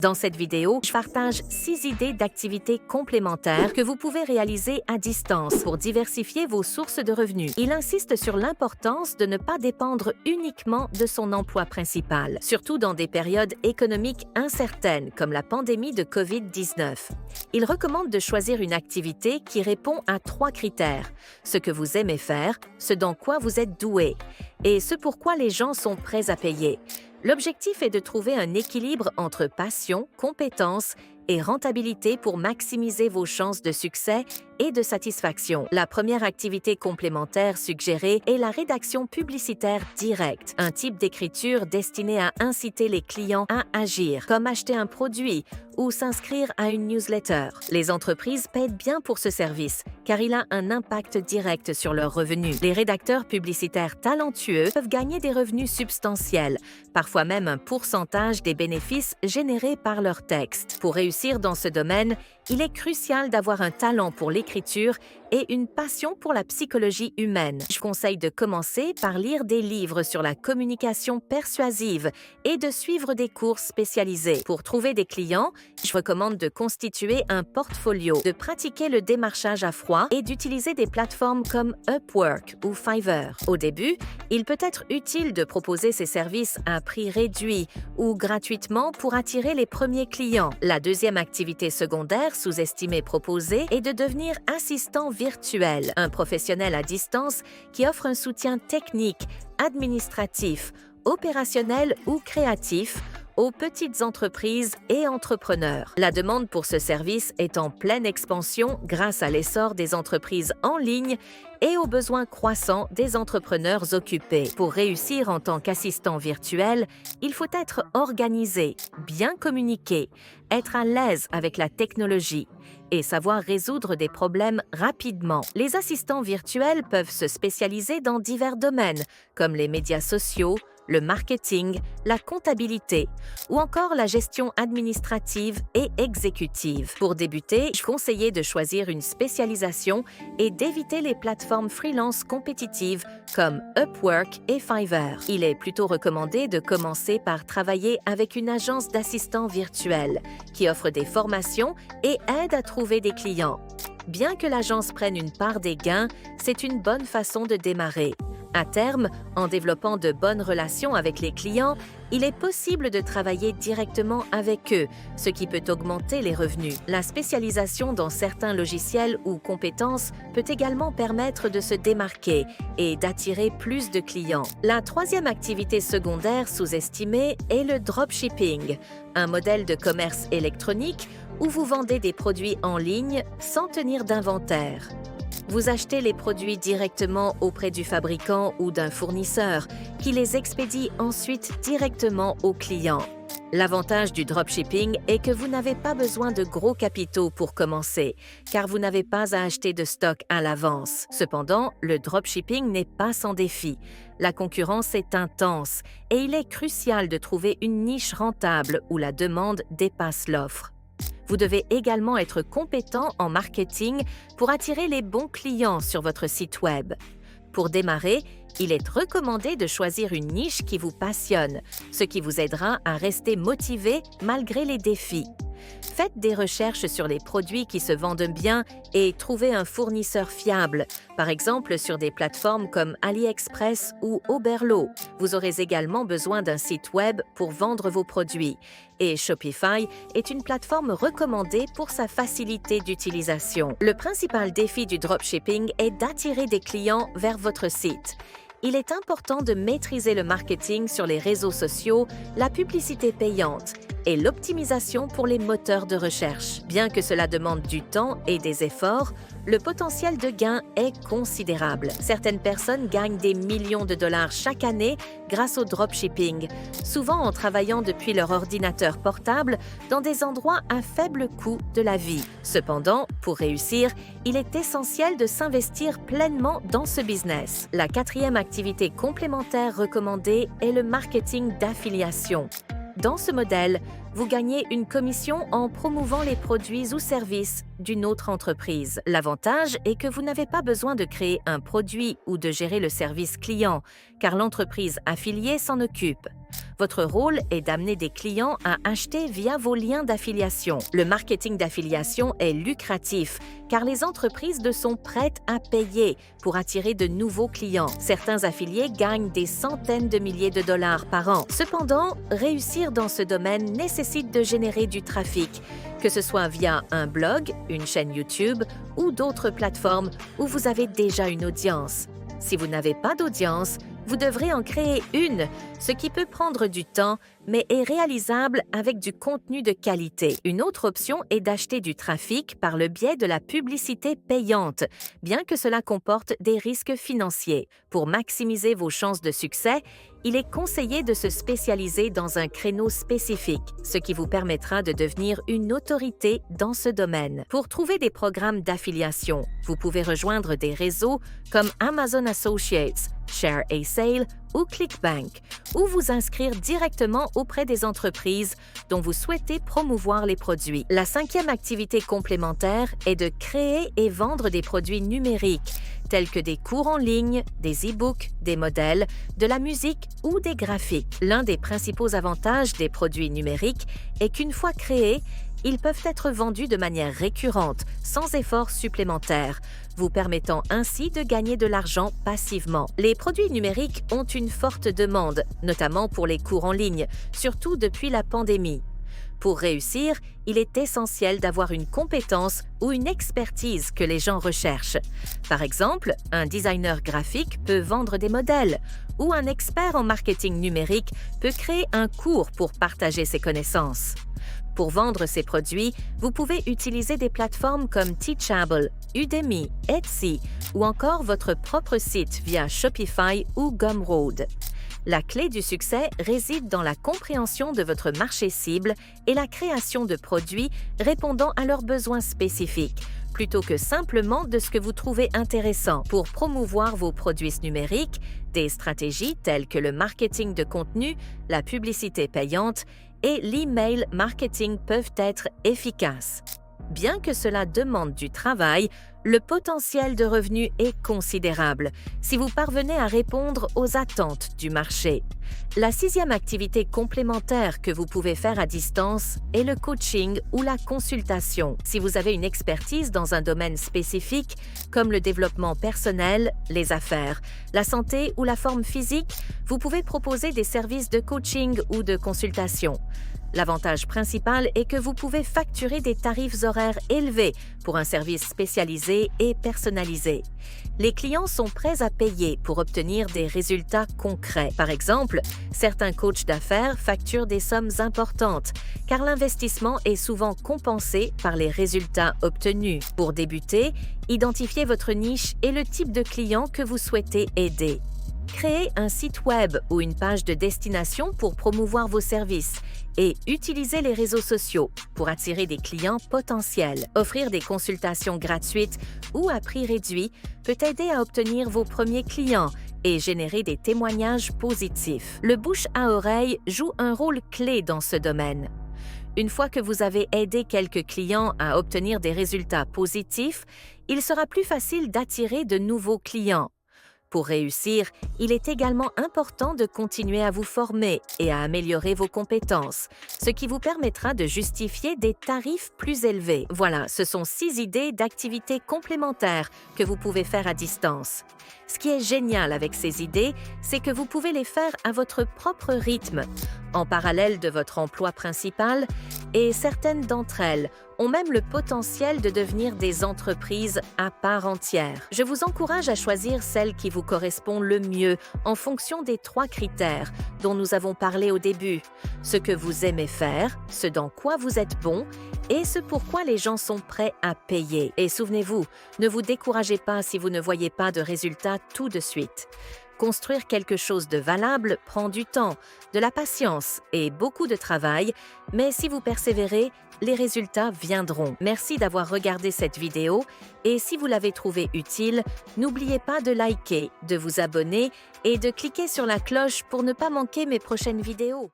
Dans cette vidéo, je partage 6 idées d'activités complémentaires que vous pouvez réaliser à distance pour diversifier vos sources de revenus. Il insiste sur l'importance de ne pas dépendre uniquement de son emploi principal, surtout dans des périodes économiques incertaines comme la pandémie de COVID-19. Il recommande de choisir une activité qui répond à 3 critères: ce que vous aimez faire, ce dans quoi vous êtes doué et ce pourquoi les gens sont prêts à payer. L'objectif est de trouver un équilibre entre passion, compétence et rentabilité pour maximiser vos chances de succès et de satisfaction. La première activité complémentaire suggérée est la rédaction publicitaire directe, un type d'écriture destiné à inciter les clients à agir, comme acheter un produit ou s'inscrire à une newsletter. Les entreprises paient bien pour ce service, car il a un impact direct sur leurs revenus. Les rédacteurs publicitaires talentueux peuvent gagner des revenus substantiels, parfois même un pourcentage des bénéfices générés par leurs textes. Pour réussir dans ce domaine, il est crucial d'avoir un talent pour l'écriture et une passion pour la psychologie humaine. Je conseille de commencer par lire des livres sur la communication persuasive et de suivre des cours spécialisés. Pour trouver des clients, je recommande de constituer un portfolio, de pratiquer le démarchage à froid et d'utiliser des plateformes comme Upwork ou Fiverr. Au début, il peut être utile de proposer ses services à prix réduit ou gratuitement pour attirer les premiers clients. La deuxième activité secondaire sous-estimée proposée est de devenir assistant virtuel, un professionnel à distance qui offre un soutien technique, administratif, opérationnel ou créatif aux petites entreprises et entrepreneurs. La demande pour ce service est en pleine expansion grâce à l'essor des entreprises en ligne et aux besoins croissants des entrepreneurs occupés. Pour réussir en tant qu'assistant virtuel, il faut être organisé, bien communiquer, être à l'aise avec la technologie et savoir résoudre des problèmes rapidement. Les assistants virtuels peuvent se spécialiser dans divers domaines, comme les médias sociaux, le marketing, la comptabilité ou encore la gestion administrative et exécutive. Pour débuter, je conseille de choisir une spécialisation et d'éviter les plateformes freelance compétitives comme Upwork et Fiverr. Il est plutôt recommandé de commencer par travailler avec une agence d'assistants virtuels qui offre des formations et aide à trouver des clients. Bien que l'agence prenne une part des gains, c'est une bonne façon de démarrer. À terme, en développant de bonnes relations avec les clients, il est possible de travailler directement avec eux, ce qui peut augmenter les revenus. La spécialisation dans certains logiciels ou compétences peut également permettre de se démarquer et d'attirer plus de clients. La troisième activité secondaire sous-estimée est le dropshipping, un modèle de commerce électronique où vous vendez des produits en ligne sans tenir d'inventaire. Vous achetez les produits directement auprès du fabricant ou d'un fournisseur qui les expédie ensuite directement aux clients. L'avantage du dropshipping est que vous n'avez pas besoin de gros capitaux pour commencer, car vous n'avez pas à acheter de stock à l'avance. Cependant, le dropshipping n'est pas sans défi. La concurrence est intense et il est crucial de trouver une niche rentable où la demande dépasse l'offre. Vous devez également être compétent en marketing pour attirer les bons clients sur votre site Web. Pour démarrer, il est recommandé de choisir une niche qui vous passionne, ce qui vous aidera à rester motivé malgré les défis. Faites des recherches sur les produits qui se vendent bien et trouvez un fournisseur fiable, par exemple sur des plateformes comme AliExpress ou Oberlo. Vous aurez également besoin d'un site web pour vendre vos produits. Et Shopify est une plateforme recommandée pour sa facilité d'utilisation. Le principal défi du dropshipping est d'attirer des clients vers votre site. Il est important de maîtriser le marketing sur les réseaux sociaux, la publicité payante et l'optimisation pour les moteurs de recherche. Bien que cela demande du temps et des efforts, le potentiel de gain est considérable. Certaines personnes gagnent des millions de dollars chaque année grâce au dropshipping, souvent en travaillant depuis leur ordinateur portable dans des endroits à faible coût de la vie. Cependant, pour réussir, il est essentiel de s'investir pleinement dans ce business. La quatrième activité complémentaire recommandée est le marketing d'affiliation. Dans ce modèle, vous gagnez une commission en promouvant les produits ou services d'une autre entreprise. L'avantage est que vous n'avez pas besoin de créer un produit ou de gérer le service client, car l'entreprise affiliée s'en occupe. Votre rôle est d'amener des clients à acheter via vos liens d'affiliation. Le marketing d'affiliation est lucratif car les entreprises sont prêtes à payer pour attirer de nouveaux clients. Certains affiliés gagnent des centaines de milliers de dollars par an. Cependant, réussir dans ce domaine nécessite de générer du trafic, que ce soit via un blog, une chaîne YouTube ou d'autres plateformes où vous avez déjà une audience. Si vous n'avez pas d'audience, vous devrez en créer une, ce qui peut prendre du temps, mais est réalisable avec du contenu de qualité. Une autre option est d'acheter du trafic par le biais de la publicité payante, bien que cela comporte des risques financiers. Pour maximiser vos chances de succès, il est conseillé de se spécialiser dans un créneau spécifique, ce qui vous permettra de devenir une autorité dans ce domaine. Pour trouver des programmes d'affiliation, vous pouvez rejoindre des réseaux comme Amazon Associates, Share a Sale ou ClickBank, ou vous inscrire directement auprès des entreprises dont vous souhaitez promouvoir les produits. La cinquième activité complémentaire est de créer et vendre des produits numériques, tels que des cours en ligne, des e-books, des modèles, de la musique ou des graphiques. L'un des principaux avantages des produits numériques est qu'une fois créés, ils peuvent être vendus de manière récurrente, sans effort supplémentaire, vous permettant ainsi de gagner de l'argent passivement. Les produits numériques ont une forte demande, notamment pour les cours en ligne, surtout depuis la pandémie. Pour réussir, il est essentiel d'avoir une compétence ou une expertise que les gens recherchent. Par exemple, un designer graphique peut vendre des modèles ou un expert en marketing numérique peut créer un cours pour partager ses connaissances. Pour vendre ces produits, vous pouvez utiliser des plateformes comme Teachable, Udemy, Etsy ou encore votre propre site via Shopify ou Gumroad. La clé du succès réside dans la compréhension de votre marché cible et la création de produits répondant à leurs besoins spécifiques, plutôt que simplement de ce que vous trouvez intéressant. Pour promouvoir vos produits numériques, des stratégies telles que le marketing de contenu, la publicité payante et l'email marketing peuvent être efficaces. Bien que cela demande du travail, le potentiel de revenus est considérable si vous parvenez à répondre aux attentes du marché. La sixième activité complémentaire que vous pouvez faire à distance est le coaching ou la consultation. Si vous avez une expertise dans un domaine spécifique, comme le développement personnel, les affaires, la santé ou la forme physique, vous pouvez proposer des services de coaching ou de consultation. L'avantage principal est que vous pouvez facturer des tarifs horaires élevés pour un service spécialisé et personnalisé. Les clients sont prêts à payer pour obtenir des résultats concrets. Par exemple, certains coachs d'affaires facturent des sommes importantes, car l'investissement est souvent compensé par les résultats obtenus. Pour débuter, identifiez votre niche et le type de client que vous souhaitez aider. Créez un site web ou une page de destination pour promouvoir vos services et utilisez les réseaux sociaux pour attirer des clients potentiels. Offrir des consultations gratuites ou à prix réduit peut aider à obtenir vos premiers clients et générer des témoignages positifs. Le bouche à oreille joue un rôle clé dans ce domaine. Une fois que vous avez aidé quelques clients à obtenir des résultats positifs, il sera plus facile d'attirer de nouveaux clients. Pour réussir, il est également important de continuer à vous former et à améliorer vos compétences, ce qui vous permettra de justifier des tarifs plus élevés. Voilà, ce sont 6 idées d'activités complémentaires que vous pouvez faire à distance. Ce qui est génial avec ces idées, c'est que vous pouvez les faire à votre propre rythme, en parallèle de votre emploi principal, et certaines d'entre elles ont même le potentiel de devenir des entreprises à part entière. Je vous encourage à choisir celle qui vous correspond le mieux en fonction des 3 critères dont nous avons parlé au début. Ce que vous aimez faire, ce dans quoi vous êtes bon et ce pourquoi les gens sont prêts à payer. Et souvenez-vous, ne vous découragez pas si vous ne voyez pas de résultats tout de suite. Construire quelque chose de valable prend du temps, de la patience et beaucoup de travail, mais si vous persévérez, les résultats viendront. Merci d'avoir regardé cette vidéo et si vous l'avez trouvée utile, n'oubliez pas de liker, de vous abonner et de cliquer sur la cloche pour ne pas manquer mes prochaines vidéos.